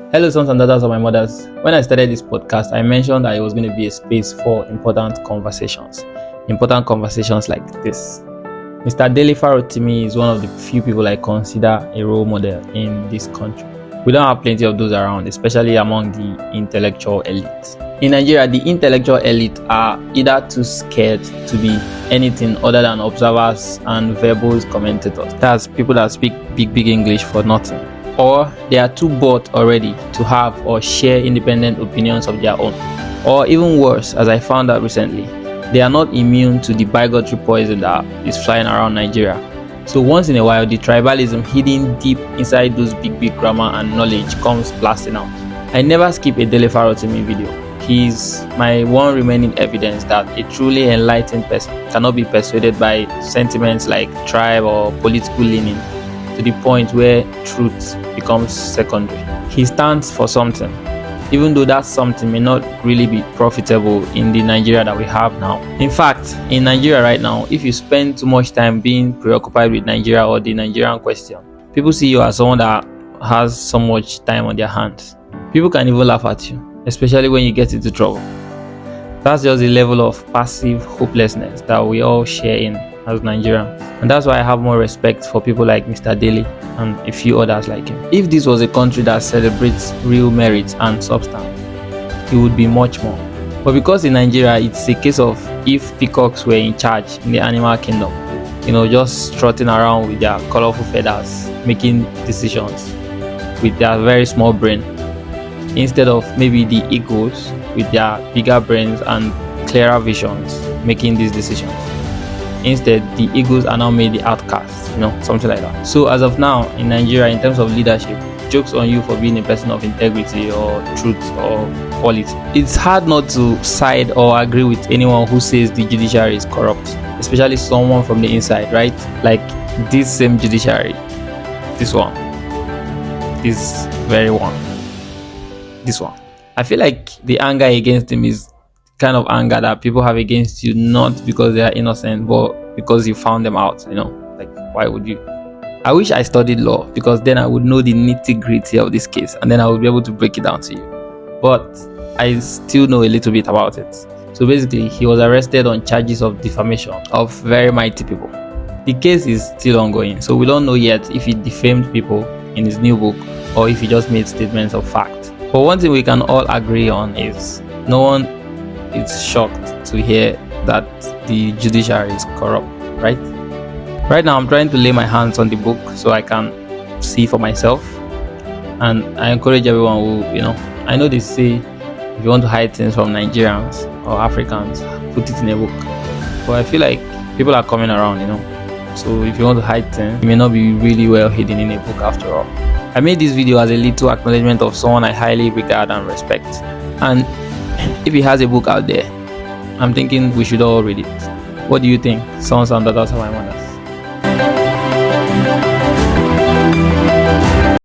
Hello, sons and daughters of my mothers. When I started this podcast, I mentioned that it was going to be a space for important conversations like this. Mr. Dele Farotimi is one of the few people I consider a role model in this country. We don't have plenty of those around, especially among the intellectual elite. In Nigeria, the intellectual elite are either too scared to be anything other than observers and verbose commentators. That's people that speak big English for nothing. Or they are too bored already to have or share independent opinions of their own. Or even worse, as I found out recently, they are not immune to the bigotry poison that is flying around Nigeria. So once in a while, the tribalism hidden deep inside those big grammar and knowledge comes blasting out. I never skip a Dele Farotimi video. He's my one remaining evidence that a truly enlightened person cannot be persuaded by sentiments like tribe or political leaning to the point where truth becomes secondary. He stands for something, even though that something may not really be profitable in the Nigeria that we have now. In fact, in Nigeria right now, if you spend too much time being preoccupied with Nigeria or the Nigerian question, people see you as someone that has so much time on their hands. People can even laugh at you, especially when you get into trouble. That's just the level of passive hopelessness that we all share in as Nigerians. And that's why I have more respect for people like Mr. Dele and a few others like him. If this was a country that celebrates real merit and substance, it would be much more. But because in Nigeria, it's a case of if peacocks were in charge in the animal kingdom, just strutting around with their colorful feathers, making decisions with their very small brain, instead of maybe the eagles with their bigger brains and clearer visions making these decisions. Instead, the eagles are now made the outcasts, something like that. So as of now, in Nigeria, in terms of leadership, joke's on you for being a person of integrity or truth or quality. It's hard not to side or agree with anyone who says the judiciary is corrupt, especially someone from the inside, right? Like this same judiciary, this one, this very one, this one. I feel like the anger against him is kind of anger that people have against you, not because they are innocent, but because you found them out. Like, why would you? I wish I studied law, because then I would know the nitty-gritty of this case and then I would be able to break it down to you. But I still know a little bit about it. So basically, he was arrested on charges of defamation of very mighty people. The case is still ongoing, so we don't know yet if he defamed people in his new book or if he just made statements of fact. But one thing we can all agree on is no one is shocked to hear that the judiciary is corrupt, right? Right now, I'm trying to lay my hands on the book so I can see for myself. And I encourage everyone who, I know they say if you want to hide things from Nigerians or Africans, put it in a book. But I feel like people are coming around, So if you want to hide things, it may not be really well hidden in a book after all. I made this video as a little acknowledgement of someone I highly regard and respect. And if he has a book out there, I'm thinking we should all read it. What do you think, sons and daughters of my mothers?